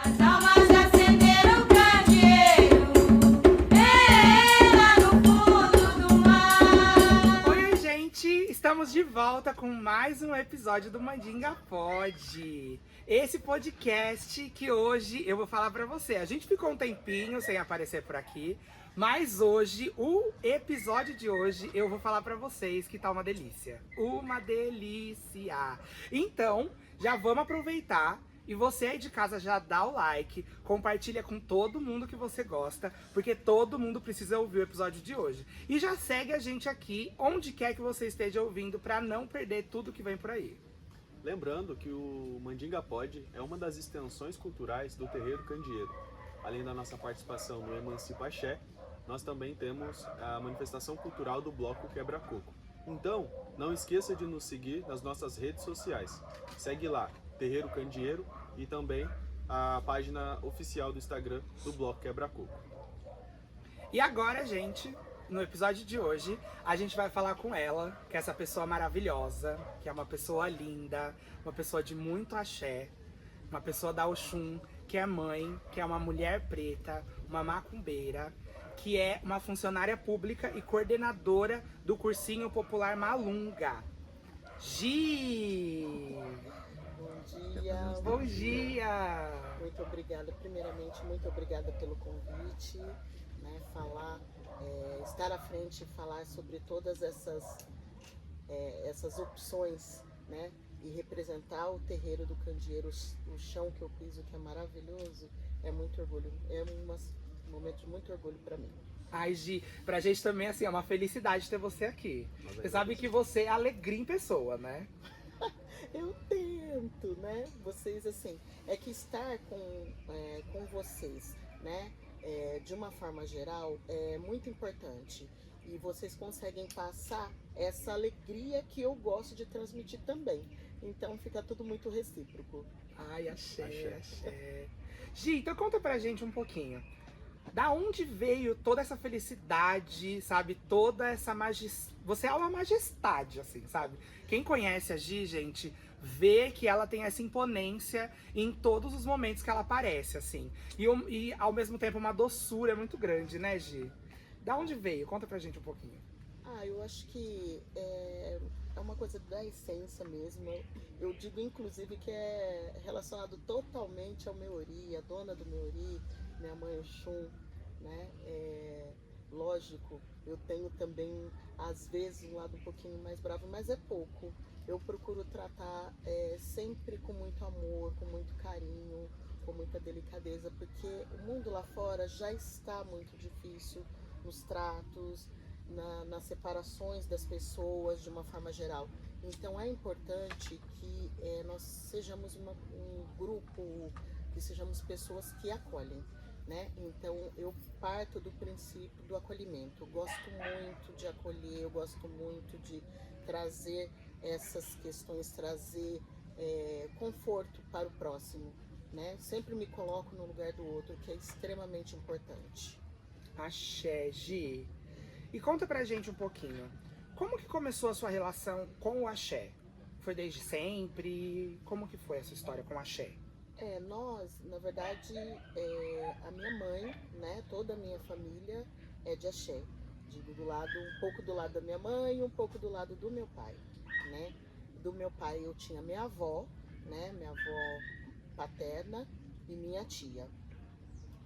As almas acenderam o candeeiro, lá no fundo do mar. Oi, gente! Estamos de volta com mais um episódio do Mandinga Pod. Esse podcast que hoje eu vou falar pra você. A gente ficou um tempinho sem aparecer por aqui, mas hoje, o episódio de hoje, eu vou falar pra vocês que tá uma delícia. Uma delícia! Então, já vamos aproveitar. E você aí de casa já dá o like, compartilha com todo mundo que você gosta, porque todo mundo precisa ouvir o episódio de hoje. E já segue a gente aqui, onde quer que você esteja ouvindo, pra não perder tudo que vem por aí. Lembrando que o Mandinga Pod é uma das extensões culturais do Terreiro Candeeiro. Além da nossa participação no Emancipa Axé, nós também temos a manifestação cultural do Bloco Quebra-Coco. Então, não esqueça de nos seguir nas nossas redes sociais. Segue lá, Terreiro Candeeiro, e também a página oficial do Instagram do Bloco Quebra-Coco. E agora, gente, no episódio de hoje, a gente vai falar com ela, que é essa pessoa maravilhosa, que é uma pessoa linda, uma pessoa de muito axé, uma pessoa da Oxum, que é mãe, que é uma mulher preta, uma macumbeira, que é uma funcionária pública e coordenadora do Cursinho Popular Malunga. Gi! Bom dia. Bom dia! Muito obrigada. Primeiramente, muito obrigada pelo convite, né? Estar à frente e falar sobre todas essas opções, né? E representar o terreiro do candeeiro, o chão que eu piso, que é maravilhoso, é muito orgulho. É um momento de muito orgulho para mim. Ai, Gi, pra gente também, assim, é uma felicidade ter você aqui. Você sabe que você é alegria em pessoa, né? Eu tento, né? Vocês, assim, é que estar com vocês, né? De uma forma geral, é muito importante. E vocês conseguem passar essa alegria que eu gosto de transmitir também. Então fica tudo muito recíproco. Ai, axé. Gi, então conta pra gente um pouquinho. Da onde veio toda essa felicidade, sabe? Toda essa Você é uma majestade, assim, sabe? Quem conhece a Gi, gente, vê que ela tem essa imponência em todos os momentos que ela aparece, assim. E ao mesmo tempo uma doçura muito grande, né, Gi? Da onde veio? Conta pra gente um pouquinho. Eu acho que é uma coisa da essência mesmo. Eu digo, inclusive, que é relacionado totalmente ao Meori, a dona do Meori, minha mãe Oxum, né? Lógico, eu tenho também, às vezes, um lado um pouquinho mais bravo, mas é pouco. Eu procuro tratar sempre com muito amor, com muito carinho, com muita delicadeza, porque o mundo lá fora já está muito difícil nos tratos, nas separações das pessoas de uma forma geral. Então é importante que nós sejamos um grupo, que sejamos pessoas que acolhem, né? Então eu parto do princípio do acolhimento. Eu gosto muito de acolher, eu gosto muito de trazer essas questões, trazer conforto para o próximo, né? Sempre me coloco no lugar do outro, que é extremamente importante. Axé, Gi. E conta pra gente um pouquinho. Como que começou a sua relação com o axé? Foi desde sempre? Como que foi essa história com o axé? Nós, na verdade, a minha mãe, né, toda a minha família é de axé. Digo, um pouco do lado da minha mãe e um pouco do lado do meu pai, né? Do meu pai eu tinha minha avó, né, minha avó paterna e minha tia.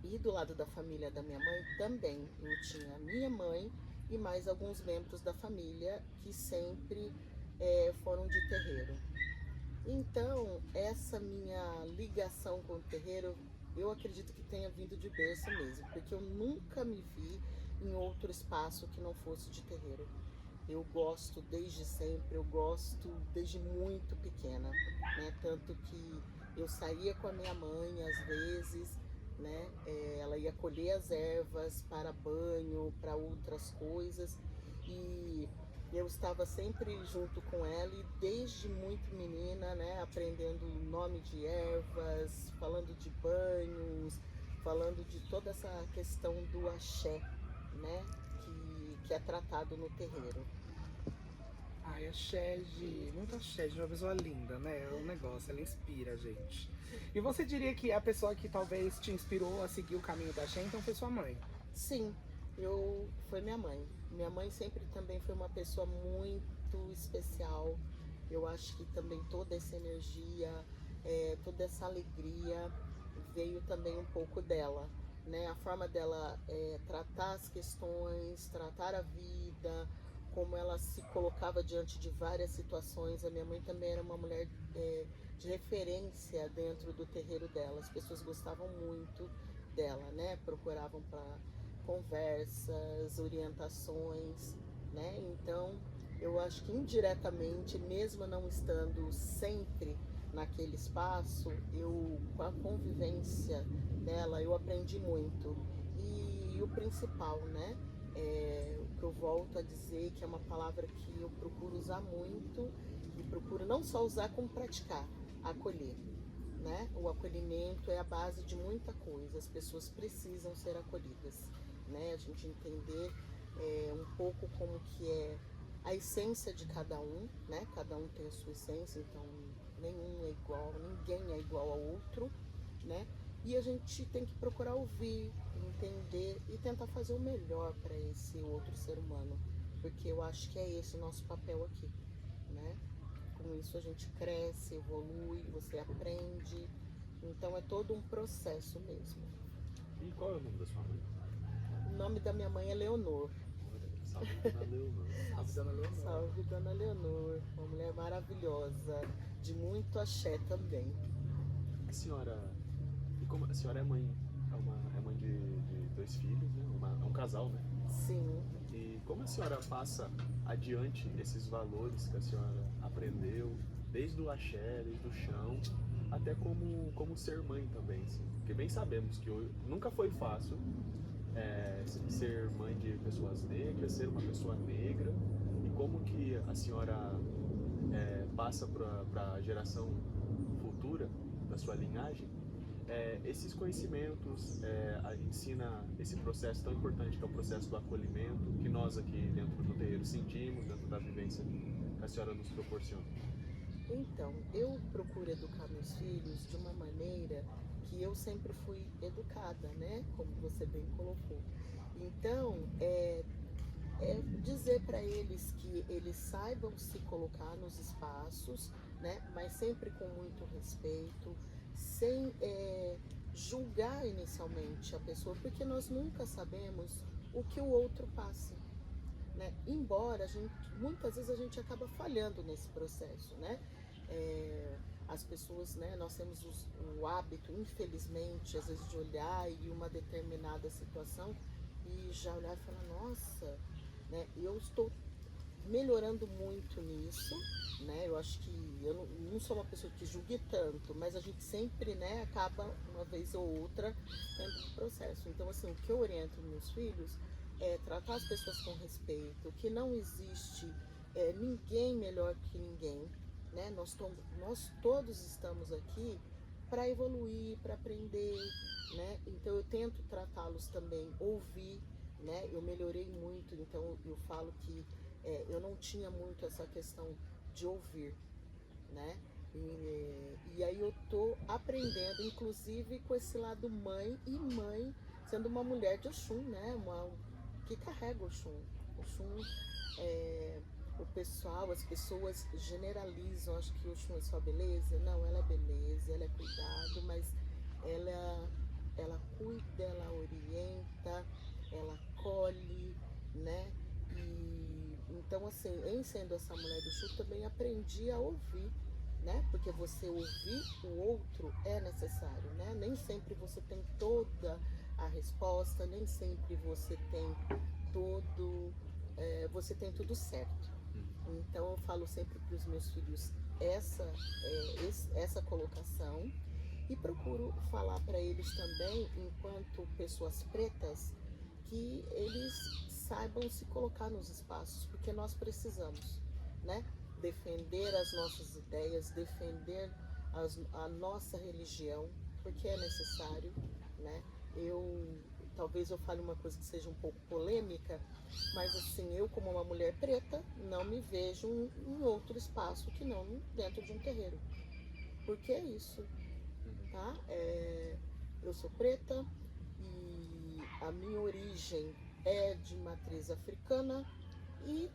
E do lado da família da minha mãe também eu tinha minha mãe e mais alguns membros da família que sempre foram de terreiro. Então, essa minha ligação com o terreiro, eu acredito que tenha vindo de berço mesmo, porque eu nunca me vi em outro espaço que não fosse de terreiro. Eu gosto desde sempre, eu gosto desde muito pequena, né? Tanto que eu saía com a minha mãe às vezes, né? Ela ia colher as ervas para banho, para outras coisas, e eu estava sempre junto com ela e desde muito menina, né, aprendendo o nome de ervas, falando de banhos, falando de toda essa questão do axé, né, que é tratado no terreiro. Ai, muito axé, de uma pessoa linda, né? É um negócio, ela inspira a gente. E você diria que a pessoa que talvez te inspirou a seguir o caminho da axé, então foi sua mãe? Sim, foi minha mãe. Minha mãe sempre também foi uma pessoa muito especial. Eu acho que também toda essa energia, toda essa alegria veio também um pouco dela, né? A forma dela tratar as questões, tratar a vida, como ela se colocava diante de várias situações. A minha mãe também era uma mulher de referência dentro do terreiro dela. As pessoas gostavam muito dela, né? Procuravam para conversas, orientações, né? Então, eu acho que indiretamente, mesmo não estando sempre naquele espaço, com a convivência dela, eu aprendi muito. E o principal, né? O que eu volto a dizer, que é uma palavra que eu procuro usar muito, e procuro não só usar como praticar, acolher. Né? O acolhimento é a base de muita coisa, as pessoas precisam ser acolhidas, né? A gente entender um pouco como que é a essência de cada um, né? Cada um tem a sua essência, então nenhum é igual, ninguém é igual ao outro, né? E a gente tem que procurar ouvir, entender e tentar fazer o melhor para esse outro ser humano, porque eu acho que é esse o nosso papel aqui, né? Com isso a gente cresce, evolui, você aprende, então é todo um processo mesmo. E qual é o nome da sua mãe? O nome da minha mãe é Leonor. Salve, Dona Leonor. Salve, Dona Leonor. Salve, Dona Leonor, uma mulher maravilhosa, de muito axé também. A senhora, e como a senhora é mãe, é mãe de dois filhos, né? É um casal, né? Sim. E como a senhora passa adiante esses valores que a senhora aprendeu, desde o axé, desde o chão, até como ser mãe também, assim? Porque bem sabemos que nunca foi fácil ser mãe de pessoas negras, ser uma pessoa negra, e como que a senhora passa para a geração futura da sua linhagem esses conhecimentos, ensina esse processo tão importante que é o processo do acolhimento, que nós aqui dentro do terreiro sentimos, dentro da vivência que a senhora nos proporciona. Então, eu procuro educar meus filhos de uma maneira que eu sempre fui educada, né? Como você bem colocou. Então, dizer para eles que eles saibam se colocar nos espaços, né? Mas sempre com muito respeito, sem julgar inicialmente a pessoa, porque nós nunca sabemos o que o outro passa, né? Embora muitas vezes a gente acaba falhando nesse processo, né? As pessoas, né? Nós temos o hábito, infelizmente, às vezes de olhar e uma determinada situação e já olhar e falar, nossa, né? Eu estou melhorando muito nisso, né? Eu acho que eu não sou uma pessoa que julgue tanto, mas a gente sempre, né, acaba uma vez ou outra dentro do processo. Então, assim, o que eu oriento meus filhos é tratar as pessoas com respeito, que não existe ninguém melhor que ninguém, né? Nós todos estamos aqui para evoluir, para aprender, né? Então eu tento tratá-los também, ouvir, né? Eu melhorei muito, então eu falo que eu não tinha muito essa questão de ouvir, né? E aí eu tô aprendendo, inclusive com esse lado mãe, sendo uma mulher de Oxum, né? Que carrega Oxum. Oxum, o pessoal, as pessoas generalizam, acho que Oxum é só beleza. Não, ela é beleza, ela é cuidado, mas ela cuida, ela orienta, ela acolhe, né? Então, assim, em sendo essa mulher do Oxum, também aprendi a ouvir, né? Porque você ouvir o outro é necessário, né? Nem sempre você tem toda a resposta, nem sempre você tem tudo certo. Então, eu falo sempre para os meus filhos essa colocação e procuro falar para eles também, enquanto pessoas pretas, que eles saibam se colocar nos espaços, porque nós precisamos, né? Defender as nossas ideias, defender a nossa religião, porque é necessário, né? talvez eu fale uma coisa que seja um pouco polêmica, mas assim, eu como uma mulher preta, não me vejo em outro espaço que não dentro de um terreiro. Porque é isso, tá? Eu sou preta e a minha origem é de matriz africana e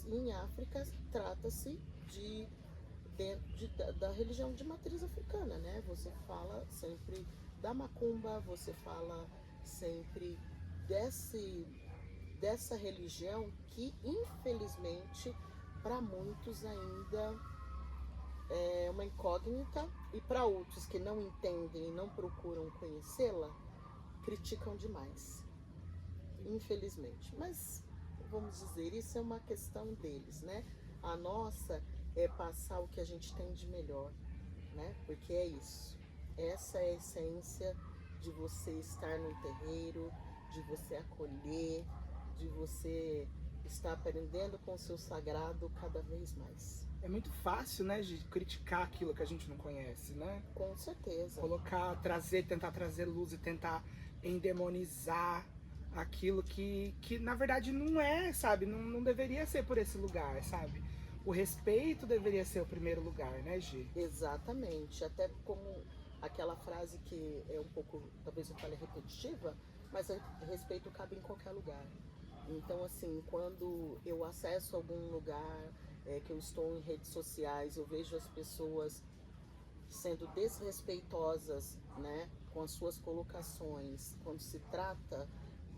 em África, trata-se da religião de matriz africana, né? Você fala sempre da macumba, você fala sempre dessa religião que, infelizmente, para muitos ainda é uma incógnita, e para outros que não entendem e não procuram conhecê-la, criticam demais, infelizmente. Mas, vamos dizer, isso é uma questão deles, né? A nossa é passar o que a gente tem de melhor, né? Porque é isso. Essa é a essência de você estar no terreiro, de você acolher, de você estar aprendendo com o seu sagrado cada vez mais. É muito fácil, né, de criticar aquilo que a gente não conhece, né? Com certeza. Tentar trazer luz e tentar endemonizar aquilo que na verdade não é, sabe? Não deveria ser por esse lugar, sabe? O respeito deveria ser o primeiro lugar, né, Gi? Exatamente. Até como aquela frase que é um pouco, talvez eu fale repetitiva, mas respeito cabe em qualquer lugar. Então, assim, quando eu acesso algum lugar, que eu estou em redes sociais, eu vejo as pessoas sendo desrespeitosas, né, com as suas colocações, quando se trata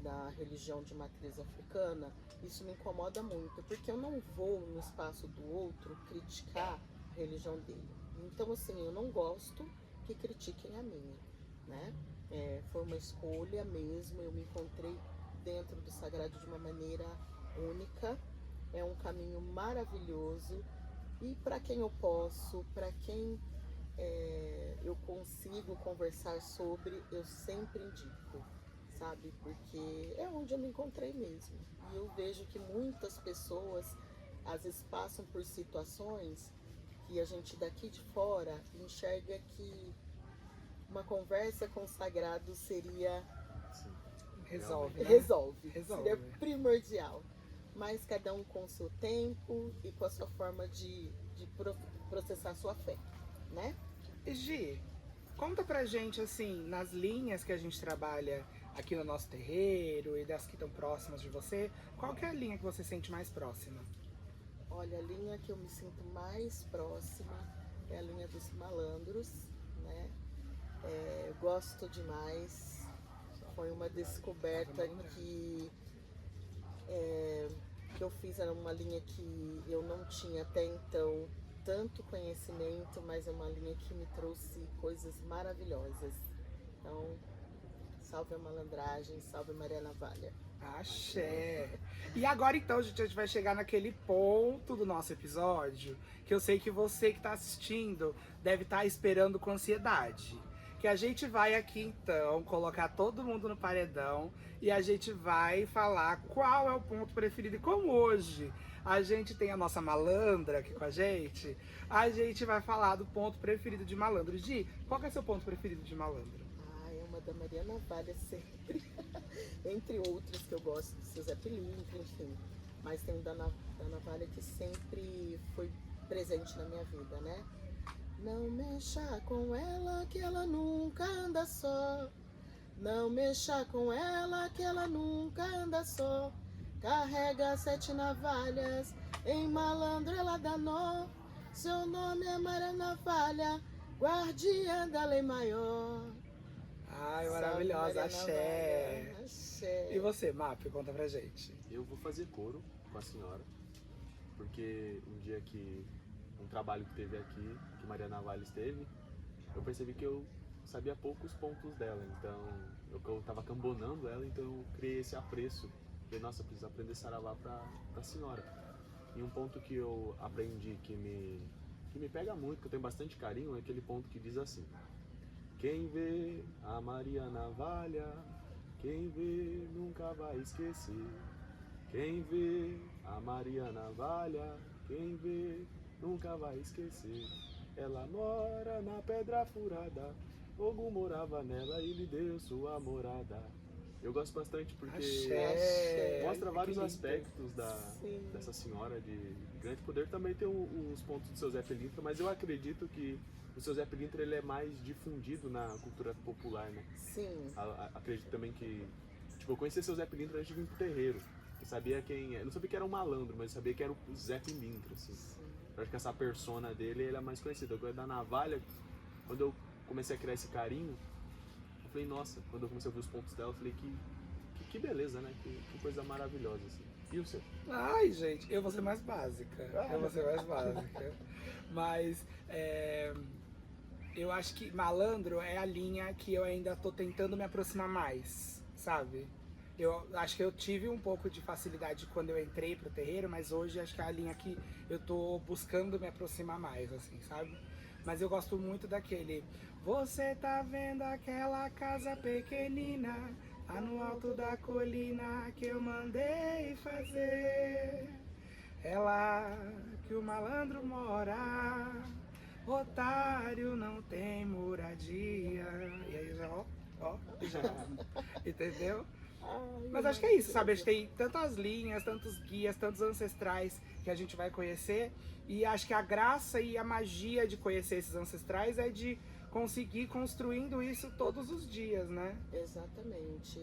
da religião de matriz africana, isso me incomoda muito, porque eu não vou no espaço do outro criticar a religião dele. Então, assim, eu não gosto que critiquem a minha, né? Foi uma escolha mesmo, eu me encontrei dentro do sagrado de uma maneira única, é um caminho maravilhoso, e para quem eu posso, para quem eu consigo conversar sobre, eu sempre indico, sabe? Porque é onde eu me encontrei mesmo. E eu vejo que muitas pessoas às vezes passam por situações que a gente daqui de fora enxerga que uma conversa com o sagrado seria Resolve, né? resolve. Resolve. Seria primordial. Mas cada um com o seu tempo e com a sua forma de processar sua fé, né? Gi, conta pra gente, assim, nas linhas que a gente trabalha aqui no nosso terreiro e das que estão próximas de você, qual que é a linha que você sente mais próxima? Olha, a linha que eu me sinto mais próxima é a linha dos malandros, né? Eu gosto demais. Foi uma descoberta que eu fiz, era uma linha que eu não tinha até então tanto conhecimento, mas é uma linha que me trouxe coisas maravilhosas. Então, salve a malandragem, salve Maria Navalha. Axé! E agora então, gente, a gente vai chegar naquele ponto do nosso episódio que eu sei que você que tá assistindo deve estar esperando com ansiedade. Que a gente vai aqui então colocar todo mundo no paredão e a gente vai falar qual é o ponto preferido. E como hoje a gente tem a nossa malandra aqui com a gente vai falar do ponto preferido de malandro. Gi, qual que é o seu ponto preferido de malandro? É uma da Maria Navalha sempre, entre outros que eu gosto, do seu Zé Pilintra, enfim. Mas tem o da Navalha que sempre foi presente na minha vida, né? Não mexa com ela que ela nunca anda só. Não mexa com ela que ela nunca anda só. Carrega 7 navalhas, em malandro ela dá nó. Seu nome é Maria Navalha, guardiã da lei maior. Ai, Salve, maravilhosa, Maria axé! Navalha, axé. E você, Map, conta pra gente. Eu vou fazer coro com a senhora, porque um dia que um trabalho que teve aqui, que Maria Navalha esteve, eu percebi que eu sabia poucos pontos dela, então eu tava cambonando ela, então eu criei esse apreço. Falei, nossa, eu preciso aprender saravá pra senhora. E um ponto que eu aprendi que me pega muito, que eu tenho bastante carinho, é aquele ponto que diz assim: quem vê a Maria Navalha, quem vê nunca vai esquecer. Quem vê a Maria Navalha, quem vê nunca vai esquecer. Ela mora na pedra furada, fogo morava nela e lhe deu sua morada. Eu gosto bastante porque Axé. mostra Que vários lindo. aspectos Sim. dessa senhora de grande poder. Também tem os pontos do seu Zé Pilintra, mas eu acredito que o seu Zé Pilintra ele é mais difundido na cultura popular, né? Sim. Acredito também que... Tipo, eu conheci seu Zé Pilintra antes de vir pro terreiro. Eu sabia quem... Eu não sabia que era um malandro, mas eu sabia que era o Zé Pilintra, assim. Sim. Eu acho que essa persona dele ele é mais conhecida. Agora da navalha, quando eu comecei a criar esse carinho, eu falei, nossa, quando eu comecei a ouvir os pontos dela, eu falei que beleza, né? Que coisa maravilhosa, assim. E o seu? Ai, gente, eu vou ser mais básica. Eu vou ser mais básica. Mas eu acho que malandro é a linha que eu ainda tô tentando me aproximar mais, sabe? Eu acho que eu tive um pouco de facilidade quando eu entrei pro terreiro, mas hoje acho que é a linha que eu tô buscando me aproximar mais, assim, sabe? Mas eu gosto muito daquele. Você tá vendo aquela casa pequenina, lá no alto da colina que eu mandei fazer. É lá que o malandro mora, otário não tem moradia. E aí já, já, entendeu? Ai, Mas acho que é isso, sabe? A gente tem tantas linhas, tantos guias, tantos ancestrais que a gente vai conhecer. E acho que a graça e a magia de conhecer esses ancestrais é de conseguir construindo isso todos os dias, né? Exatamente.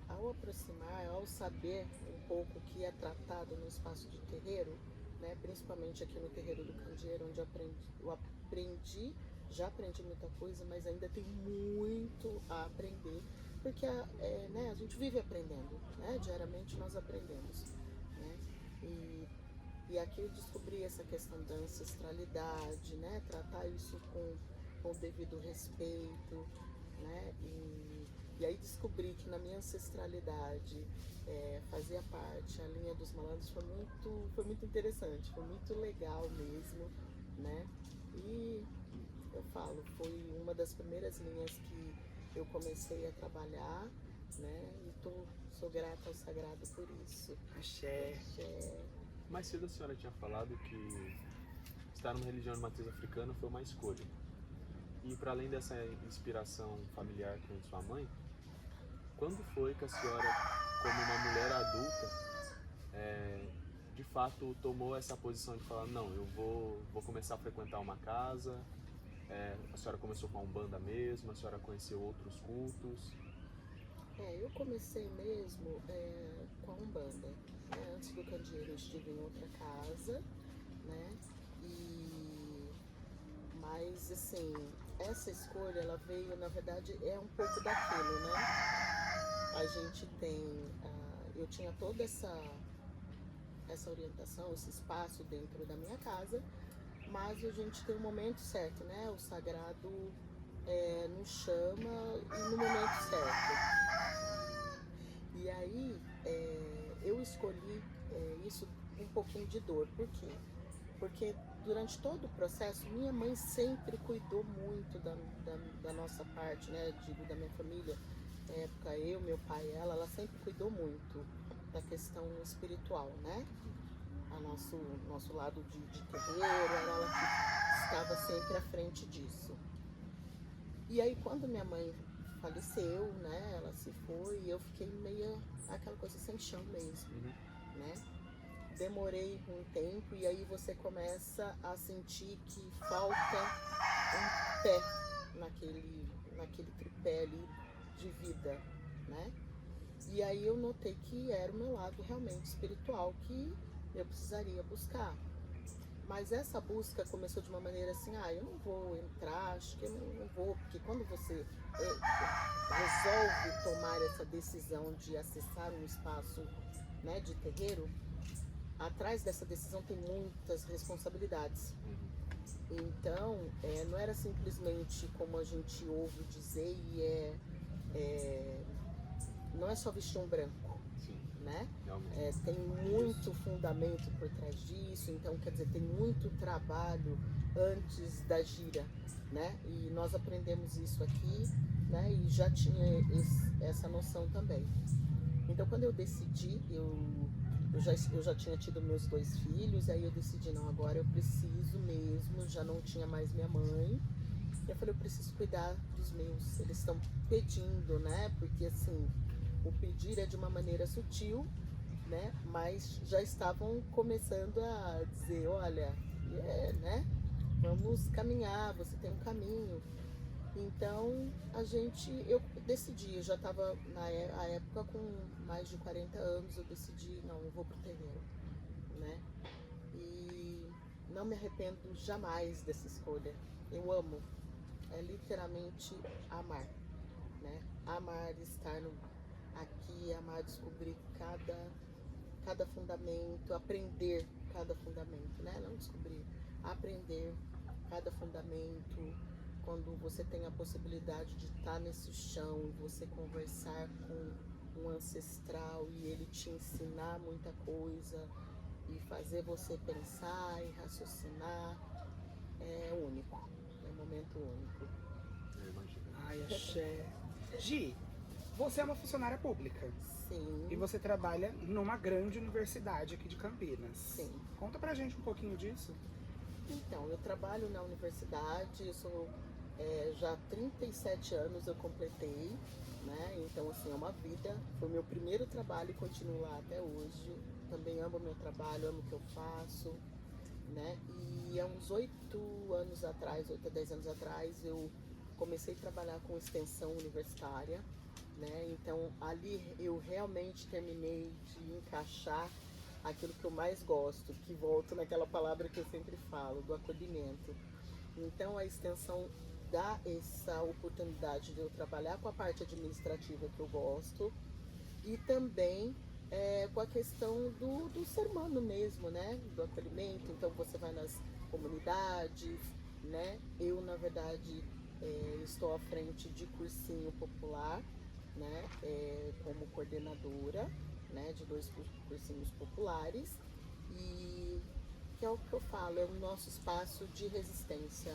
Ao aproximar, ao saber um pouco o que é tratado no espaço de terreiro, né, principalmente aqui no terreiro do Candeeiro, onde já aprendi muita coisa, mas ainda tem muito a aprender, porque né, a gente vive aprendendo, né, diariamente nós aprendemos, né, e aqui eu descobri essa questão da ancestralidade, né, tratar isso com o devido respeito, né, e aí descobri que na minha ancestralidade fazia parte a linha dos malandros. Foi muito interessante, foi muito legal mesmo, né? E eu falo, foi uma das primeiras linhas que eu comecei a trabalhar, né? E sou grata ao sagrado por isso. Axé. Mais cedo a senhora tinha falado que estar numa religião de matriz africana foi uma escolha. E para além dessa inspiração familiar com sua mãe, quando foi que a senhora, como uma mulher adulta, de fato tomou essa posição de falar, não, eu vou começar a frequentar uma casa? A senhora começou com a Umbanda mesmo? A senhora conheceu outros cultos? Eu comecei mesmo com a Umbanda, né? Antes do Candeeiro eu estive em outra casa, né? Mas assim, essa escolha ela veio, na verdade, um pouco daquilo, né? A gente tem, eu tinha toda essa orientação, esse espaço dentro da minha casa, mas a gente tem um momento certo, né? O sagrado nos chama e no momento certo. E aí eu escolhi isso com um pouquinho de dor. Por quê? Porque durante todo o processo, minha mãe sempre cuidou muito da nossa parte, né? Digo, da minha família. Na época, eu, meu pai, ela sempre cuidou muito da questão espiritual, né? Nosso lado de terreiro, era ela que estava sempre à frente disso. E aí, quando minha mãe faleceu, né? Ela se foi e eu fiquei meio aquela coisa sem chão mesmo, né? Demorei um tempo e aí você começa a sentir que falta um pé naquele tripé ali de vida, né? E aí eu notei que era o meu lado realmente espiritual que eu precisaria buscar. Mas essa busca começou de uma maneira assim, eu não vou entrar, acho que eu não vou, porque quando você resolve tomar essa decisão de acessar um espaço, né, de terreiro, atrás dessa decisão tem muitas responsabilidades. Então, não era simplesmente como a gente ouve dizer não é só vestir um branco. Sim, né? Tem Muito fundamento por trás disso, então quer dizer, tem muito trabalho antes da gira, né? E nós aprendemos isso aqui, né? E já tinha essa noção também. Então quando eu decidi, eu já tinha tido meus 2 filhos, aí eu decidi, não, agora eu preciso mesmo, já não tinha mais minha mãe, Eu falei, eu preciso cuidar dos meus. Eles estão pedindo, né? Porque assim, o pedir é de uma maneira sutil, né? Mas já estavam começando a dizer, olha, né? Vamos caminhar, você tem um caminho. Então eu decidi, eu já estava na época com mais de 40 anos, eu decidi, não, eu vou pro terreiro, né? E não me arrependo jamais dessa escolha. Eu amo, é literalmente amar, né? Amar estar aqui, amar descobrir cada fundamento, aprender cada fundamento, né? Não descobrir, aprender cada fundamento. Quando você tem a possibilidade de estar nesse chão, você conversar com um ancestral e ele te ensinar muita coisa e fazer você pensar e raciocinar, é único, é um momento único. Eu imagino. Ai, axé. Gi, você é uma funcionária pública. Sim. E você trabalha numa grande universidade aqui de Campinas. Sim. Conta pra gente um pouquinho disso. Então, eu trabalho na universidade, eu sou já há 37 anos eu completei, né? Então, assim, é uma vida. Foi meu primeiro trabalho e continuo lá até hoje. Também amo meu trabalho, amo o que eu faço, né? E há uns 8 anos atrás, 8 a 10 anos atrás, eu comecei a trabalhar com extensão universitária, né? Então, ali eu realmente terminei de encaixar aquilo que eu mais gosto, que volto naquela palavra que eu sempre falo, do acolhimento. Então, a extensão dá essa oportunidade de eu trabalhar com a parte administrativa que eu gosto e também com a questão do ser humano mesmo, né? Do acolhimento. Então, você vai nas comunidades, né? Eu, na verdade, estou à frente de cursinho popular, né? Como coordenadora, né? De 2 cursinhos populares e que é o que eu falo, é o nosso espaço de resistência.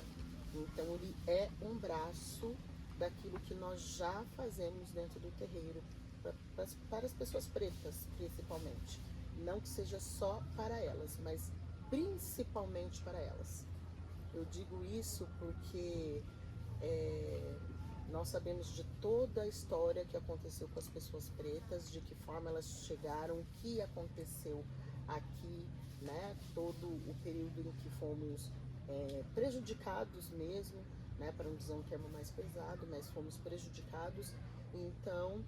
Então ele é um braço daquilo que nós já fazemos dentro do terreiro, para as pessoas pretas, principalmente. Não que seja só para elas, mas principalmente para elas. Eu digo isso porque nós sabemos de toda a história que aconteceu com as pessoas pretas, de que forma elas chegaram, o que aconteceu aqui, né? Todo o período em que fomos prejudicados mesmo, né? Para não dizer um termo mais pesado, mas fomos prejudicados. Então,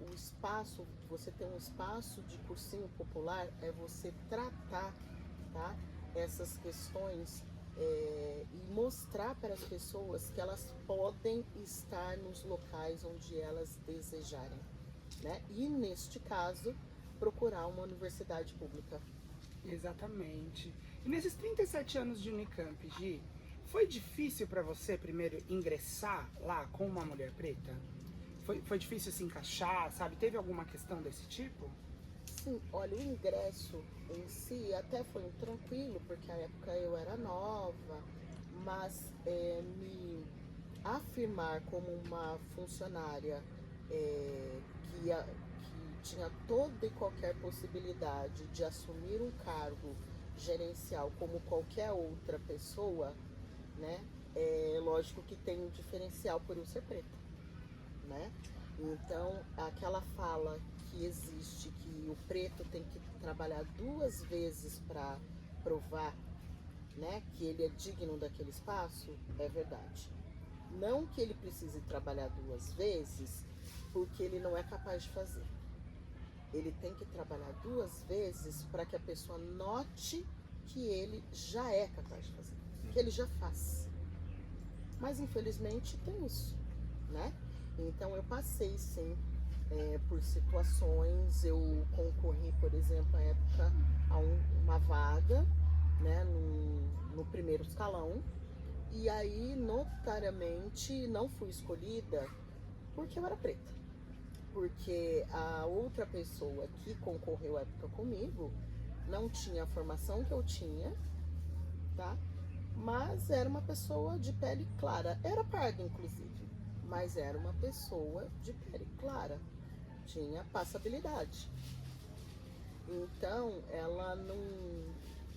o espaço, você ter um espaço de cursinho popular é você tratar, tá? Essas questões e mostrar para as pessoas que elas podem estar nos locais onde elas desejarem, né? E neste caso, procurar uma universidade pública. Exatamente. E nesses 37 anos de Unicamp, Gi, foi difícil para você primeiro ingressar lá com uma mulher preta? Foi difícil se encaixar, sabe? Teve alguma questão desse tipo? Sim, olha, o ingresso em si até foi tranquilo, porque à época eu era nova, mas me afirmar como uma funcionária que tinha toda e qualquer possibilidade de assumir um cargo gerencial como qualquer outra pessoa, né? É lógico que tem um diferencial por eu ser preta, né? Então, aquela fala que existe, que o preto tem que trabalhar 2 vezes para provar, né, que ele é digno daquele espaço, é verdade. Não que ele precise trabalhar 2 vezes, porque ele não é capaz de fazer. Ele tem que trabalhar 2 vezes para que a pessoa note que ele já é capaz de fazer, que ele já faz. Mas infelizmente tem isso, né? Então eu passei sim por situações, eu concorri, por exemplo, à época a uma vaga, né, no primeiro escalão, e aí notariamente não fui escolhida porque eu era preta. Porque a outra pessoa que concorreu à época comigo não tinha a formação que eu tinha, tá? Mas era uma pessoa de pele clara, era parda inclusive, mas era uma pessoa de pele clara, tinha passabilidade. Então ela não,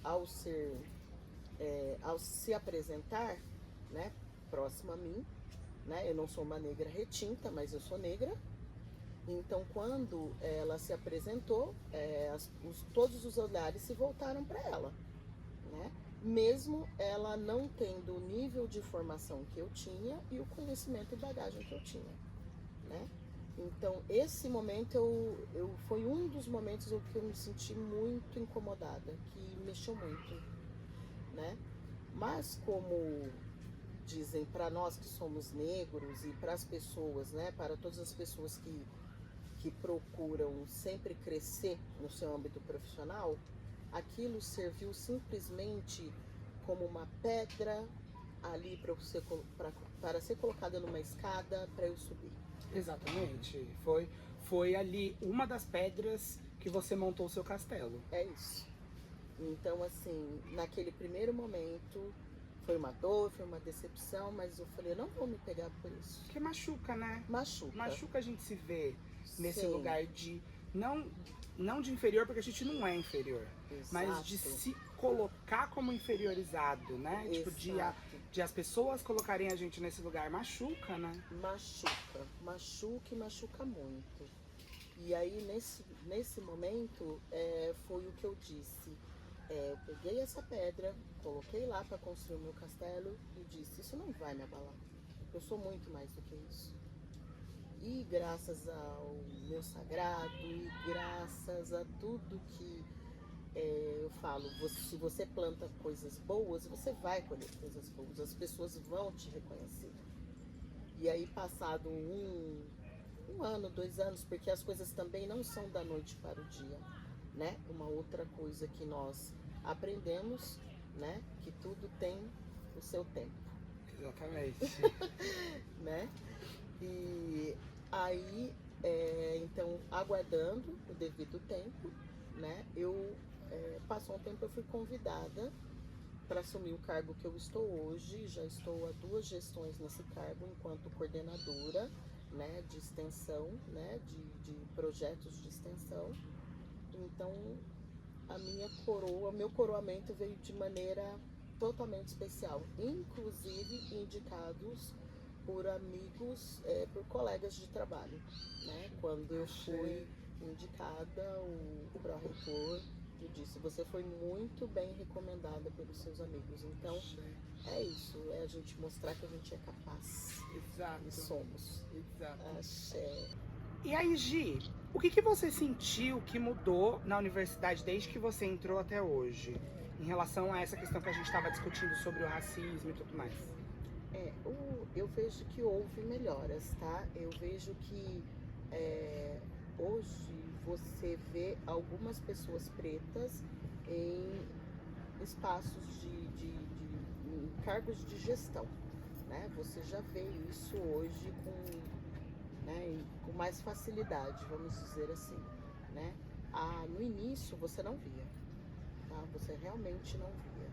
ao se apresentar, né, próxima a mim, né? Eu não sou uma negra retinta, mas eu sou negra. Então, quando ela se apresentou, todos os olhares se voltaram para ela, né? Mesmo ela não tendo o nível de formação que eu tinha e o conhecimento e bagagem que eu tinha, né? Então, esse momento foi um dos momentos em que eu me senti muito incomodada, que mexeu muito, né? Mas como dizem para nós que somos negros e para as pessoas, né, para todas as pessoas que procuram sempre crescer no seu âmbito profissional, aquilo serviu simplesmente como uma pedra ali para ser colocada numa escada para eu subir. Exatamente. Foi ali uma das pedras que você montou o seu castelo. É isso. Então, assim, naquele primeiro momento, foi uma dor, foi uma decepção, mas eu falei, eu não vou me pegar por isso. Porque machuca, né? Machuca. Machuca a gente se ver nesse Sim. lugar de... Não de inferior, porque a gente não é inferior. Exato. Mas de se colocar como inferiorizado, né? Tipo, de as pessoas colocarem a gente nesse lugar. Machuca, né? Machuca e machuca muito. E aí, nesse momento, foi o que eu disse. Eu peguei essa pedra, coloquei lá para construir o meu castelo e disse, isso não vai me abalar. Eu sou muito mais do que isso. E graças ao meu sagrado, e graças a tudo que eu falo, se você planta coisas boas, você vai colher coisas boas, as pessoas vão te reconhecer. E aí, passado um ano, 2 anos, porque as coisas também não são da noite para o dia, né? Uma outra coisa que nós aprendemos, né? Que tudo tem o seu tempo. Exatamente. Né? E aí, então, aguardando o devido tempo, né? Passou um tempo, eu fui convidada para assumir o cargo que eu estou hoje. Já estou há 2 gestões nesse cargo, enquanto coordenadora, né, de extensão, né, de projetos de extensão. Então, meu coroamento veio de maneira totalmente especial, inclusive indicados por amigos, por colegas de trabalho, né? Quando eu fui indicada, o pró-reitor me disse, você foi muito bem recomendada pelos seus amigos. Então, é isso, é a gente mostrar que a gente é capaz. Exato. E somos. Exato. Axé. E aí, Gi, o que você sentiu que mudou na universidade desde que você entrou até hoje? Em relação a essa questão que a gente estava discutindo sobre o racismo e tudo mais. Eu vejo que houve melhoras, tá? Eu vejo que hoje você vê algumas pessoas pretas em espaços em cargos de gestão, né? Você já vê isso hoje com mais facilidade, vamos dizer assim, né? No início você não via, tá? Você realmente não via.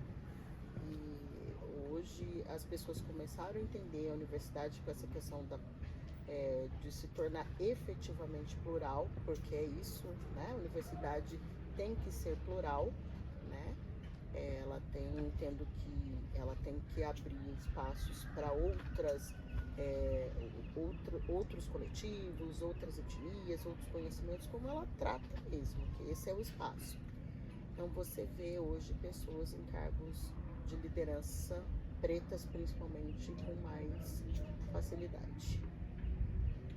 E hoje as pessoas começaram a entender a universidade com essa questão de se tornar efetivamente plural, porque é isso, né? A universidade tem que ser plural, né? Entendo que ela tem que abrir espaços para outros coletivos, outras etnias, outros conhecimentos, como ela trata mesmo, que esse é o espaço. Então você vê hoje pessoas em cargos de liderança pretas, principalmente, com mais facilidade.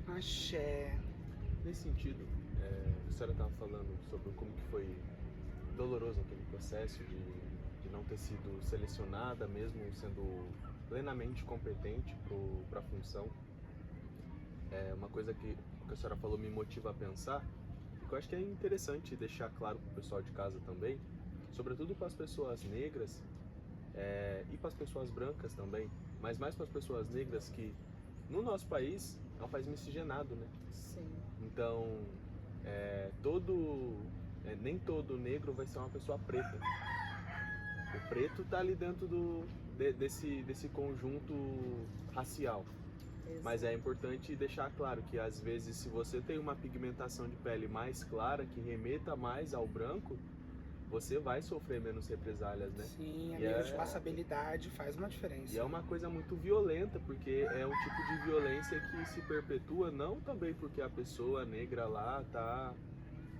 Axé. Nesse sentido, a senhora estava falando sobre como que foi doloroso aquele processo de não ter sido selecionada, mesmo sendo plenamente competente para a função. Uma coisa que a senhora falou me motiva a pensar, que eu acho que é interessante deixar claro para o pessoal de casa também, sobretudo para as pessoas negras e para as pessoas brancas também, mas mais para as pessoas negras, que no nosso país é um país miscigenado, né? Sim. Então, nem todo negro vai ser uma pessoa preta. O preto está ali dentro desse conjunto racial. Exato. Mas é importante deixar claro que, às vezes, se você tem uma pigmentação de pele mais clara, que remeta mais ao branco, você vai sofrer menos represálias, né? Sim, E amigo, de é- passabilidade faz uma diferença. E é uma coisa muito violenta, porque é um tipo de violência que se perpetua não também porque a pessoa negra lá tá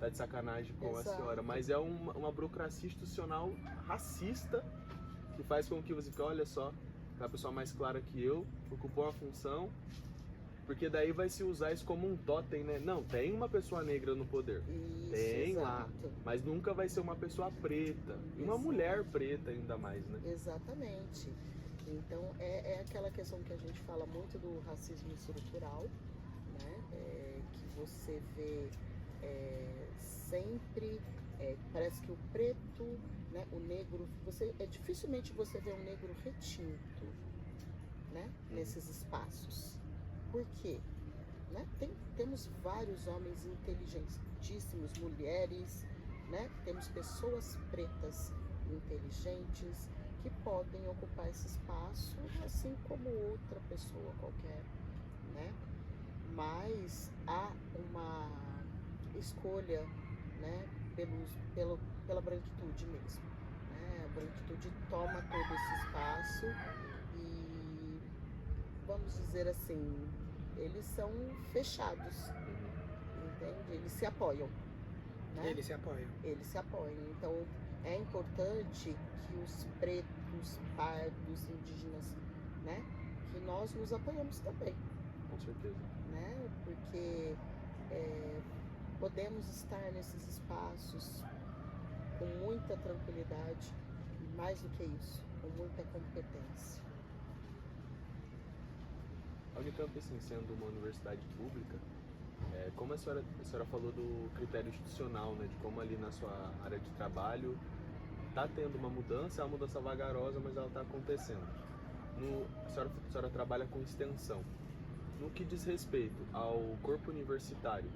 de sacanagem com a Exato. senhora, mas é uma burocracia institucional racista que faz com que você fique, olha só, a pessoa mais clara que eu ocupou uma função, porque daí vai se usar isso como um totem, né? Não, tem uma pessoa negra no poder, Isso, tem lá, exato. mas nunca vai ser uma pessoa preta, e uma Exato. mulher preta ainda mais, né? Exatamente. Então é aquela questão que a gente fala muito do racismo estrutural, né? Que você vê sempre, parece que o preto, né? O negro, dificilmente você vê um negro retinto, né? Nesses espaços. Por quê? Né? Temos vários homens inteligentíssimos, mulheres, né? Temos pessoas pretas inteligentes que podem ocupar esse espaço assim como outra pessoa qualquer, né? Mas há uma escolha, né? Pela branquitude mesmo, né? A branquitude toma todo esse espaço e, vamos dizer assim, eles são fechados, entende? Eles se apoiam, né? Eles se apoiam. Eles se apoiam. Então é importante que os pretos, pardos, indígenas, né, que nós nos apoiamos também, Com certeza. né? Porque podemos estar nesses espaços com muita tranquilidade e, mais do que isso, com muita competência. A Unicamp, assim, sendo uma universidade pública, como a senhora falou do critério institucional, né, de como ali na sua área de trabalho está tendo uma mudança, é uma mudança vagarosa, mas ela está acontecendo. A senhora trabalha com extensão. No que diz respeito ao corpo universitário,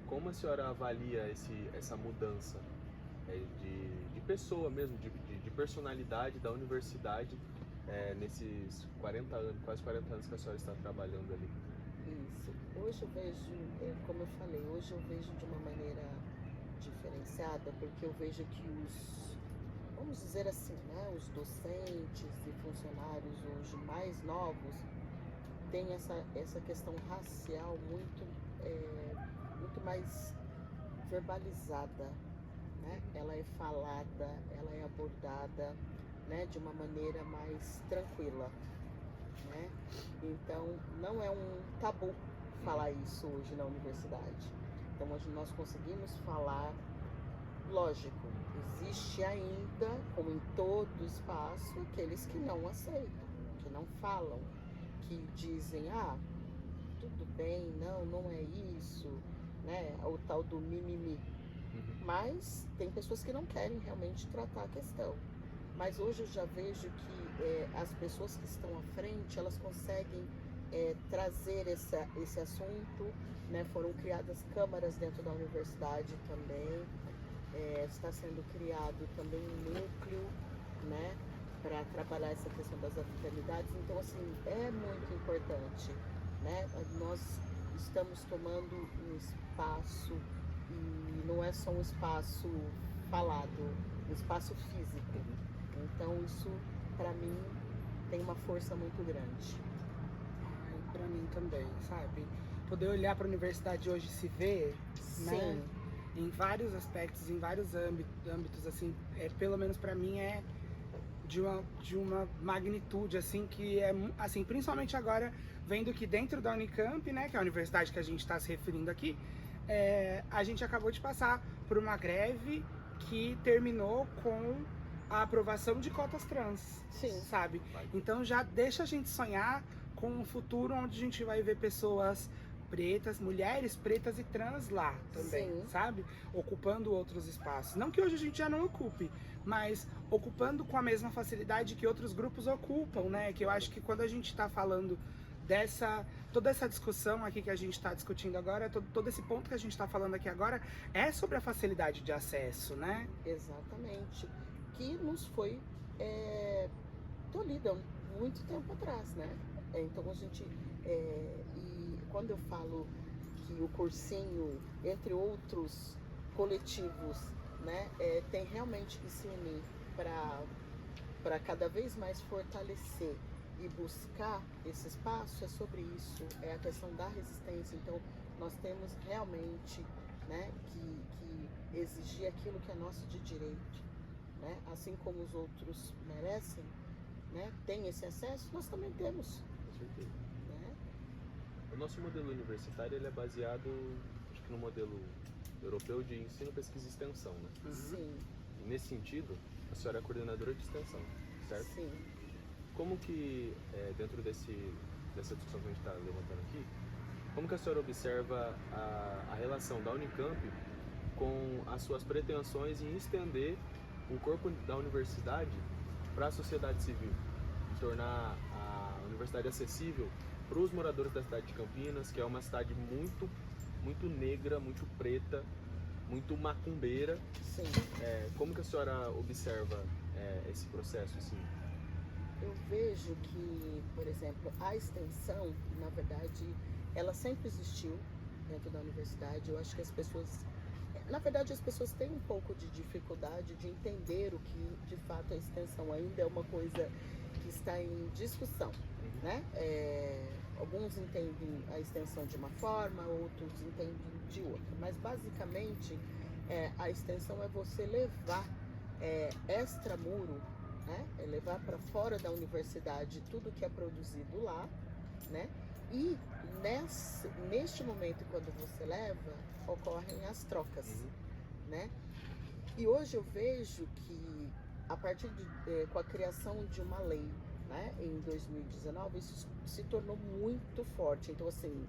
como a senhora avalia essa mudança de pessoa mesmo, de personalidade da universidade nesses 40 anos, quase 40 anos que a senhora está trabalhando ali? Isso. Hoje eu vejo, como eu falei, hoje eu vejo de uma maneira diferenciada, porque eu vejo que vamos dizer assim, né, os docentes e funcionários hoje mais novos têm essa questão racial muito mais verbalizada, né? Ela é falada, ela é abordada, né, de uma maneira mais tranquila, né? Então não é um tabu falar isso hoje na universidade. Então hoje nós conseguimos falar, lógico, existe ainda, como em todo espaço, aqueles que não aceitam, que não falam, que dizem, tudo bem, não é isso, né? O tal do mimimi. Mas tem pessoas que não querem realmente tratar a questão. Mas hoje eu já vejo que as pessoas que estão à frente, elas conseguem trazer esse assunto, né? Foram criadas câmaras dentro da universidade também, está sendo criado também um núcleo, né? Para trabalhar essa questão das africanidades. Então, assim, é muito importante, né? Nós estamos tomando um espaço, e não é só um espaço falado, um espaço físico. Então isso, para mim, tem uma força muito grande. Para mim também, sabe? Poder olhar para a universidade hoje e se ver, né? Em vários aspectos, em vários âmbitos, assim, pelo menos para mim de uma magnitude, assim, que assim, principalmente agora, vendo que dentro da Unicamp, né, que é a universidade que a gente está se referindo aqui, a gente acabou de passar por uma greve que terminou com a aprovação de cotas trans, Sim. sabe? Então já deixa a gente sonhar com um futuro onde a gente vai ver pessoas pretas, mulheres pretas e trans lá também, Sim. sabe? Ocupando outros espaços. Não que hoje a gente já não ocupe, mas ocupando com a mesma facilidade que outros grupos ocupam, né? Que eu acho que quando a gente tá falando toda essa discussão aqui que a gente está discutindo agora, todo esse ponto que a gente está falando aqui agora, é sobre a facilidade de acesso, né? Exatamente. Que nos foi tolhida muito tempo atrás, né? Então a gente, e quando eu falo que o cursinho, entre outros coletivos, né, tem realmente que se unir para cada vez mais fortalecer e buscar esse espaço, é sobre isso, é a questão da resistência. Então, nós temos realmente, né, que exigir aquilo que é nosso de direito, né? Assim como os outros merecem, né, tem esse acesso, nós também temos. Com certeza. Né? O nosso modelo universitário ele é baseado, acho que no modelo europeu de ensino, pesquisa e extensão, né? Sim, E nesse sentido, a senhora é coordenadora de extensão, certo? sim. Como que, dentro dessa discussão que a gente está levantando aqui, como que a senhora observa a relação da Unicamp com as suas pretensões em estender o corpo da universidade para a sociedade civil, tornar a universidade acessível para os moradores da cidade de Campinas, que é uma cidade muito, muito negra, muito preta, muito macumbeira? Sim. Como que a senhora observa esse processo, assim? Eu vejo que, por exemplo, a extensão, na verdade, ela sempre existiu dentro da universidade. Eu acho que as pessoas, na verdade, as pessoas têm um pouco de dificuldade de entender o que, de fato, a extensão ainda é uma coisa que está em discussão, né? Alguns entendem a extensão de uma forma, outros entendem de outra. Mas, basicamente, a extensão é você levar extramuro, né? É levar para fora da universidade tudo que é produzido lá, né? E neste momento, quando você leva, ocorrem as trocas, né? E hoje eu vejo que, a partir com a criação de uma lei, né, em 2019, isso se tornou muito forte. Então, assim,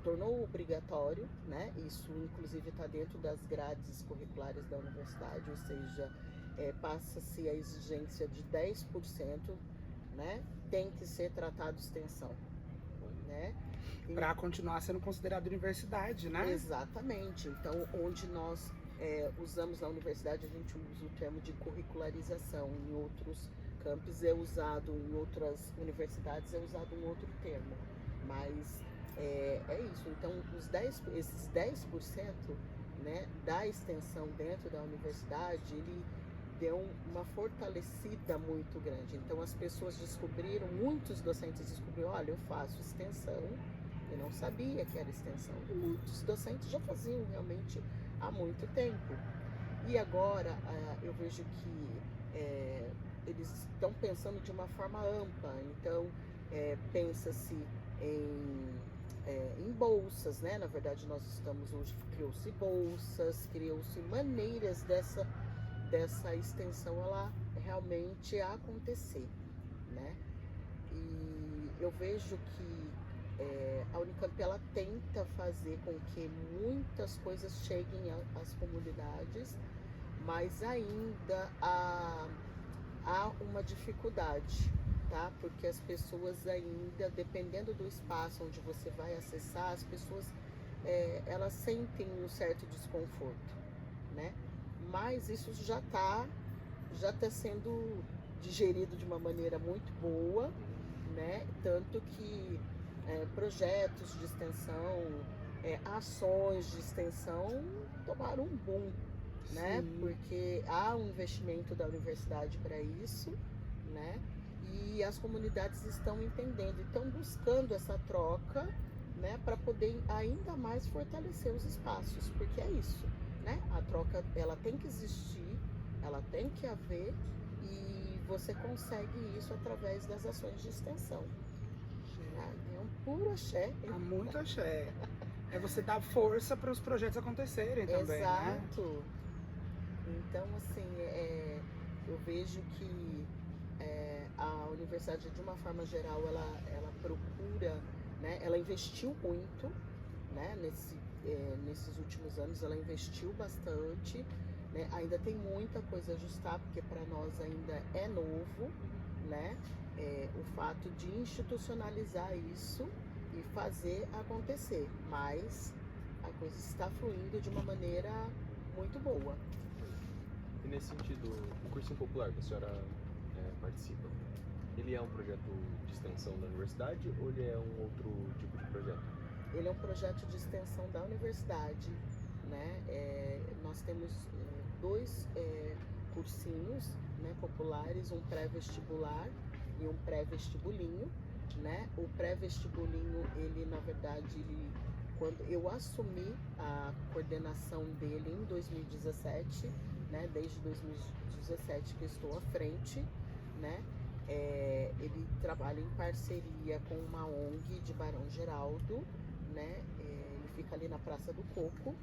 tornou obrigatório, né? Isso, inclusive, está dentro das grades curriculares da universidade, ou seja, passa-se a exigência de 10%, né? Tem que ser tratado extensão, né? Para continuar sendo considerado universidade, né? Exatamente. Então, onde nós usamos na universidade, a gente usa o termo de curricularização. Em outros campos é usado, em outras universidades é usado um outro termo. Mas é isso. Então, esses 10%, né, da extensão dentro da universidade, ele deu uma fortalecida muito grande. Então, as pessoas descobriram, muitos docentes descobriram, olha, eu faço extensão, eu não sabia que era extensão. E muitos docentes já faziam realmente há muito tempo. E agora eu vejo que eles estão pensando de uma forma ampla. Então, pensa-se em bolsas, né? Na verdade, nós estamos hoje, criou-se bolsas, criou-se maneiras dessa extensão ela realmente acontecer, né? E eu vejo que a Unicamp ela tenta fazer com que muitas coisas cheguem às comunidades, mas ainda há uma dificuldade, tá? Porque as pessoas ainda, dependendo do espaço onde você vai acessar, as pessoas elas sentem um certo desconforto, né? Mas isso já está sendo digerido de uma maneira muito boa, né? Tanto que projetos de extensão, ações de extensão tomaram um boom, né? Sim. Porque há um investimento da universidade para isso, né? E as comunidades estão entendendo, estão buscando essa troca, né? Para poder ainda mais fortalecer os espaços, porque é isso, né? A troca ela tem que existir, ela tem que haver, e você consegue isso através das ações de extensão. É um puro axé. Há muito axé. É você dar força para os projetos acontecerem também, Exato. né? Então, assim, eu vejo que a universidade, de uma forma geral, ela procura, né? Ela investiu muito, né? Nesses últimos anos, ela investiu bastante, né? Ainda tem muita coisa a ajustar, porque para nós ainda é novo, né? O fato de institucionalizar isso e fazer acontecer, mas a coisa está fluindo de uma maneira muito boa. E nesse sentido, o cursinho popular que a senhora participa, ele é um projeto de extensão da universidade ou ele é um outro tipo de projeto? Ele é um projeto de extensão da universidade, né? Nós temos dois cursinhos, né, populares, um pré-vestibular e um pré-vestibulinho, né? O pré-vestibulinho, ele na verdade, quando eu assumi a coordenação dele em 2017, né? Desde 2017 que eu estou à frente, né? Ele trabalha em parceria com uma ONG de Barão Geraldo, né? Ele fica ali na Praça do Coco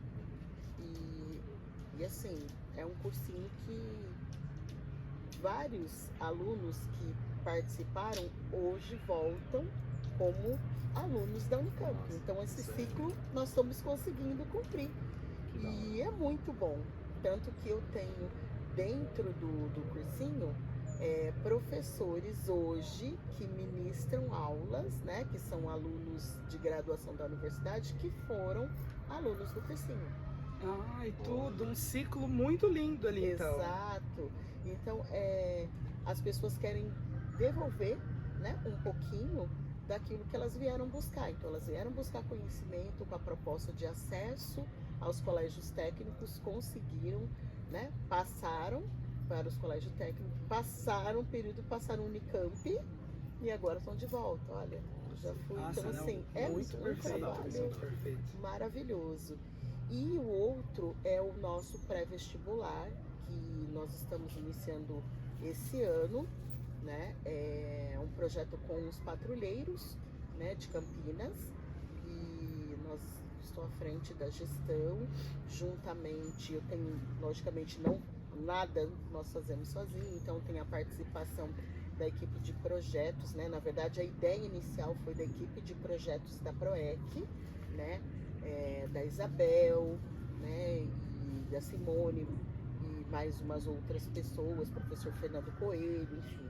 e assim, é um cursinho que vários alunos que participaram hoje voltam como alunos da Unicamp. Nossa, então esse sério? ciclo nós estamos conseguindo cumprir. Que da hora. E é muito bom. Tanto que eu tenho dentro do cursinho professores hoje que ministram aulas, né? Que são alunos de graduação da universidade que foram alunos do cursinho. Ai, tudo, um ciclo muito lindo ali, então. Exato. Então, as pessoas querem devolver, né, um pouquinho daquilo que elas vieram buscar. Então, elas vieram buscar conhecimento com a proposta de acesso aos colégios técnicos, conseguiram, né, passaram para os colégios técnicos, passaram o período, passaram o Unicamp e agora estão de volta. Olha, já fui. Nossa, então, não, assim, é muito um perfeito, trabalho muito perfeito. maravilhoso. E o outro é o nosso pré-vestibular, que nós estamos iniciando esse ano, né? É um projeto com os patrulheiros, né, de Campinas, e nós estou à frente da gestão, juntamente, eu tenho, logicamente, não nada nós fazemos sozinhos, então tem a participação da equipe de projetos, né? Na verdade, a ideia inicial foi da equipe de projetos da PROEC, né? Da Isabel, né? E da Simone e mais umas outras pessoas, professor Fernando Coelho, enfim.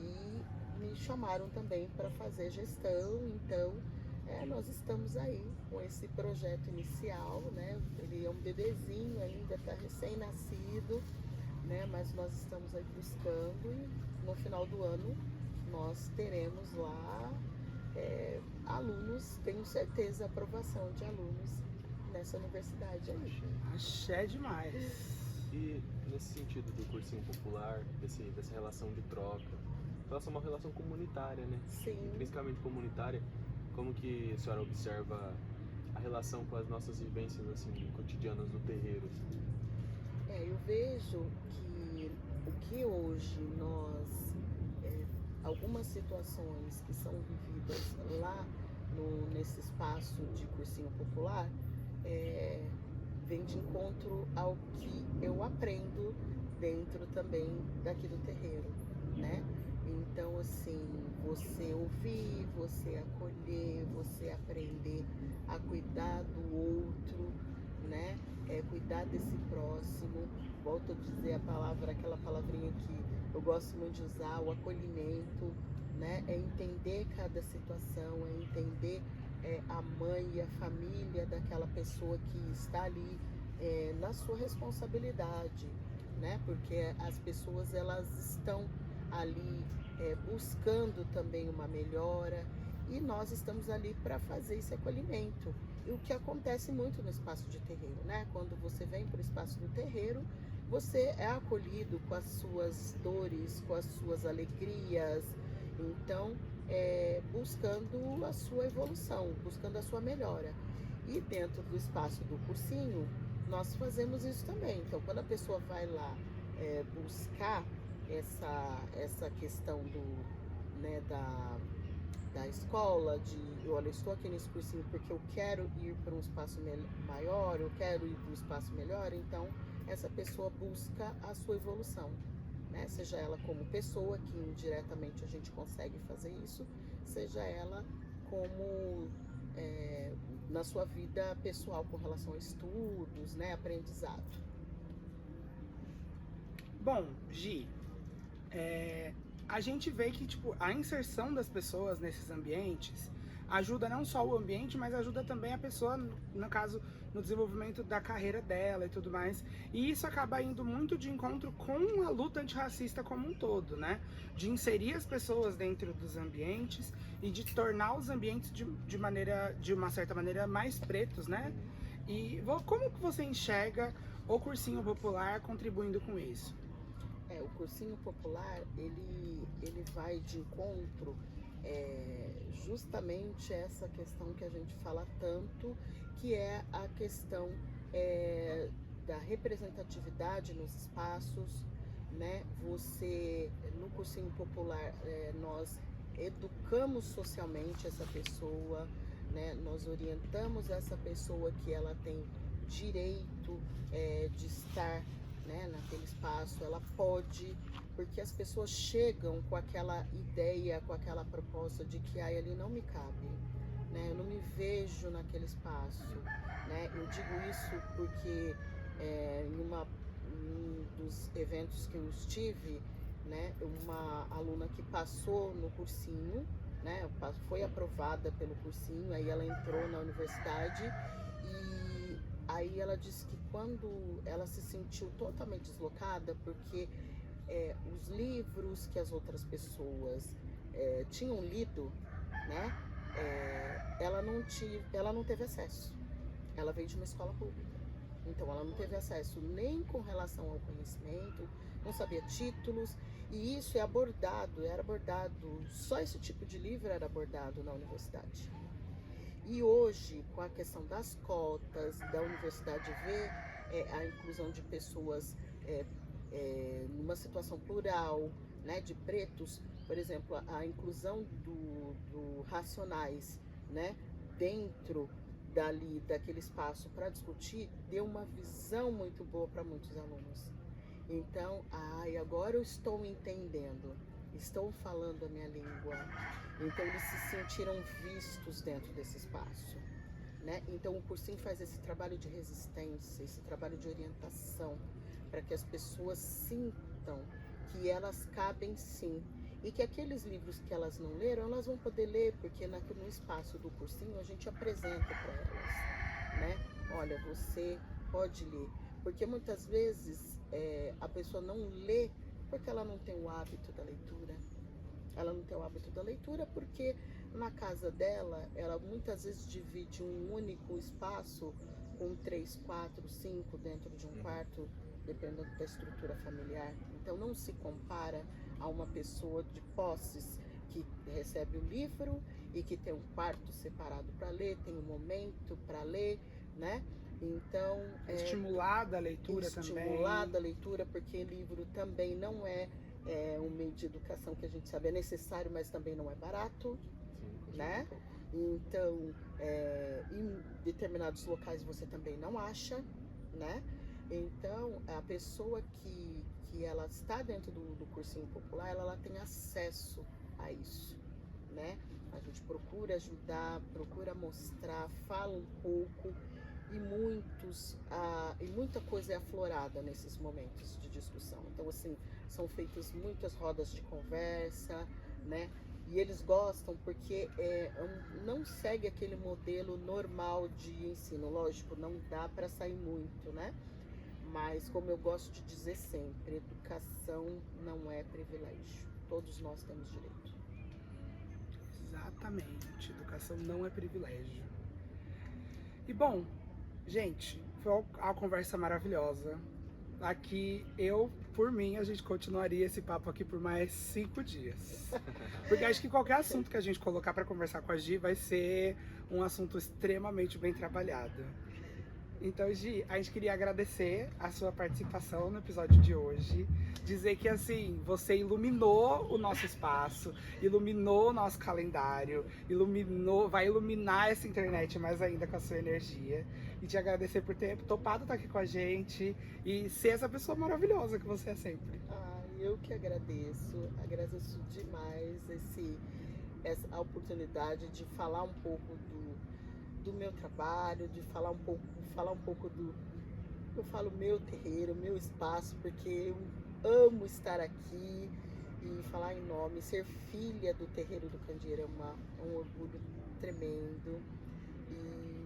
E me chamaram também para fazer gestão, então nós estamos aí com esse projeto inicial, né? Ele é um bebezinho ainda, está recém-nascido, né? Mas nós estamos aí buscando e no final do ano nós teremos lá alunos, tenho certeza, aprovação de alunos nessa universidade aí. Axé demais. E nesse sentido do cursinho popular, dessa relação de troca, relação uma relação comunitária, né? Sim. Intrinsecamente comunitária, como que a senhora observa a relação com as nossas vivências assim cotidianas do terreiro? Eu vejo que o que hoje nós, algumas situações que são vividas lá nesse espaço de cursinho popular, vem de encontro ao que eu aprendo dentro também daqui do terreiro, né? Então, assim, você ouvir, você acolher, você aprender a cuidar do outro, né? Cuidar desse próximo. Volto a dizer aquela palavrinha que eu gosto muito de usar, o acolhimento, né? É entender cada situação, é entender a mãe e a família daquela pessoa que está ali na sua responsabilidade, né? Porque as pessoas, elas estão ali buscando também uma melhora e nós estamos ali para fazer esse acolhimento. E o que acontece muito no espaço de terreiro, né? Quando você vem para o espaço do terreiro, você é acolhido com as suas dores, com as suas alegrias, então buscando a sua evolução, buscando a sua melhora. E dentro do espaço do cursinho, nós fazemos isso também. Então, quando a pessoa vai lá buscar essa questão né, da escola, olha, eu estou aqui nesse cursinho porque eu quero ir para um espaço maior, eu quero ir para um espaço melhor, então essa pessoa busca a sua evolução, né? Seja ela como pessoa, que indiretamente a gente consegue fazer isso, seja ela como na sua vida pessoal com relação a estudos, né, aprendizado. Bom, Gi, a gente vê que tipo, a inserção das pessoas nesses ambientes ajuda não só o ambiente, mas ajuda também a pessoa, no caso, no desenvolvimento da carreira dela e tudo mais. E isso acaba indo muito de encontro com a luta antirracista como um todo, né? De inserir as pessoas dentro dos ambientes e de tornar os ambientes de uma certa maneira mais pretos, né? E como que você enxerga o cursinho popular contribuindo com isso? O cursinho popular, ele vai de encontro justamente essa questão que a gente fala tanto, que é a questão da representatividade nos espaços, né? No cursinho popular, nós educamos socialmente essa pessoa, né? Nós orientamos essa pessoa que ela tem direito de estar, né, naquele espaço, ela pode, porque as pessoas chegam com aquela ideia, com aquela proposta de que ali não me cabe, né? Eu não me vejo naquele espaço, né? Eu digo isso porque em um dos eventos que eu estive, né, uma aluna que passou no cursinho, né, foi aprovada pelo cursinho, aí ela entrou na universidade e aí ela disse que quando ela se sentiu totalmente deslocada, porque os livros que as outras pessoas tinham lido, né, ela não teve acesso. Ela veio de uma escola pública, então ela não teve acesso nem com relação ao conhecimento, não sabia títulos, e isso era abordado, só esse tipo de livro era abordado na universidade. E hoje, com a questão das cotas, da universidade ver a inclusão de pessoas numa situação plural, né, de pretos, por exemplo, a inclusão do Racionais, né, dentro daquele espaço para discutir, deu uma visão muito boa para muitos alunos. Então, agora eu estou entendendo, estou falando a minha língua. Então eles se sentiram vistos dentro desse espaço, né? Então o cursinho faz esse trabalho de resistência, esse trabalho de orientação, para que as pessoas sintam que elas cabem sim, e que aqueles livros que elas não leram, elas vão poder ler, porque no espaço do cursinho a gente apresenta para elas, né? Olha, você pode ler, porque muitas vezes a pessoa não lê porque ela não tem o hábito da leitura. Ela não tem o hábito da leitura porque na casa dela, ela muitas vezes divide um único espaço com 3, 4, 5 dentro de um quarto, dependendo da estrutura familiar. Então não se compara a uma pessoa de posses que recebe o livro e que tem um quarto separado para ler, tem um momento para ler, né? Então Estimulada a leitura também. Estimulada a leitura, porque livro também não é um meio de educação que a gente sabe é necessário, mas também não é barato, né? Então, em determinados locais você também não acha, né? Então, a pessoa que ela está dentro do cursinho popular, ela tem acesso a isso, né? A gente procura ajudar, procura mostrar, fala um pouco, e muita coisa é aflorada nesses momentos de discussão. Então, assim, são feitas muitas rodas de conversa, né? E eles gostam porque não segue aquele modelo normal de ensino. Lógico, não dá para sair muito, né? Mas, como eu gosto de dizer sempre, educação não é privilégio. Todos nós temos direito. Exatamente. Educação não é privilégio. E, bom, gente, foi uma conversa maravilhosa. Aqui, por mim, a gente continuaria esse papo aqui por mais 5 dias. Porque acho que qualquer assunto que a gente colocar para conversar com a Gi vai ser um assunto extremamente bem trabalhado. Então, Gi, a gente queria agradecer a sua participação no episódio de hoje. Dizer que, assim, você iluminou o nosso espaço, iluminou o nosso calendário, vai iluminar essa internet mais ainda com a sua energia. E te agradecer por ter topado estar aqui com a gente e ser essa pessoa maravilhosa que você é sempre. Eu que agradeço demais essa oportunidade de falar um pouco do meu trabalho, de falar um pouco eu falo meu terreiro, meu espaço, porque eu amo estar aqui e falar em nome, ser filha do terreiro do Candeeiro é um orgulho tremendo. E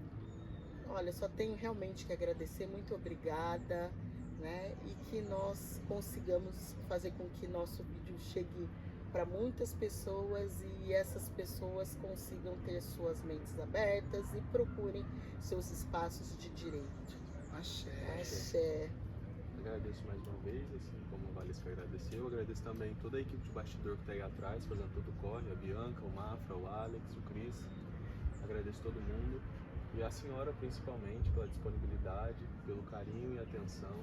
olha, só tenho realmente que agradecer, muito obrigada, né? E que nós consigamos fazer com que nosso vídeo chegue para muitas pessoas e essas pessoas consigam ter suas mentes abertas e procurem seus espaços de direito. Axé. Axé. Agradeço mais uma vez, assim como o Valesca agradeceu. Agradeço também toda a equipe de bastidor que está aí atrás, fazendo todo o corre, a Bianca, o Mafra, o Alex, o Cris. Agradeço todo mundo. E a senhora principalmente pela disponibilidade, pelo carinho e atenção,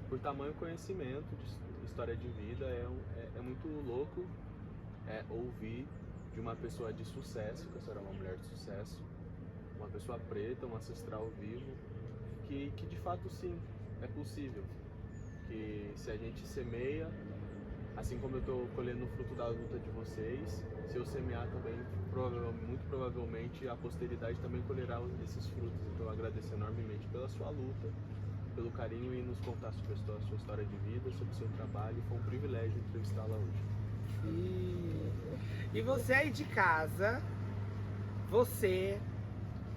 por tamanho conhecimento de história de vida. É muito louco ouvir de uma pessoa de sucesso, que a senhora é uma mulher de sucesso, uma pessoa preta, um ancestral vivo, que de fato sim, é possível. Que se a gente semeia, assim como eu estou colhendo o fruto da luta de vocês, se eu semear também, muito provavelmente a posteridade também colherá esses frutos. Então eu agradeço enormemente pela sua luta, pelo carinho e nos contar sobre a sua história de vida, sobre o seu trabalho. Foi um privilégio entrevistá-la hoje. E você aí de casa, você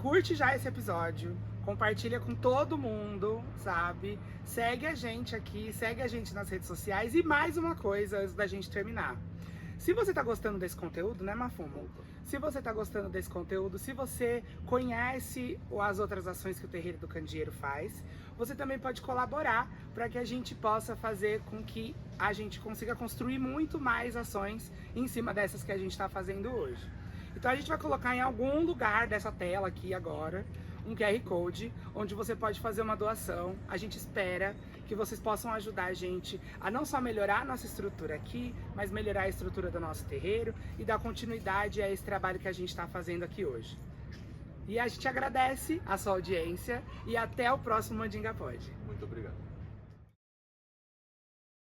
curte já esse episódio, compartilha com todo mundo, sabe? Segue a gente aqui, segue a gente nas redes sociais. E mais uma coisa antes da gente terminar. Se você tá gostando desse conteúdo, né, Mafumo? Se você tá gostando desse conteúdo, se você conhece as outras ações que o Terreiro do Candeeiro faz, você também pode colaborar para que a gente possa fazer com que a gente consiga construir muito mais ações em cima dessas que a gente está fazendo hoje. Então a gente vai colocar em algum lugar dessa tela aqui agora um QR Code, onde você pode fazer uma doação. A gente espera que vocês possam ajudar a gente a não só melhorar a nossa estrutura aqui, mas melhorar a estrutura do nosso terreiro e dar continuidade a esse trabalho que a gente está fazendo aqui hoje. E a gente agradece a sua audiência e até o próximo Mandinga Pod. Muito obrigado.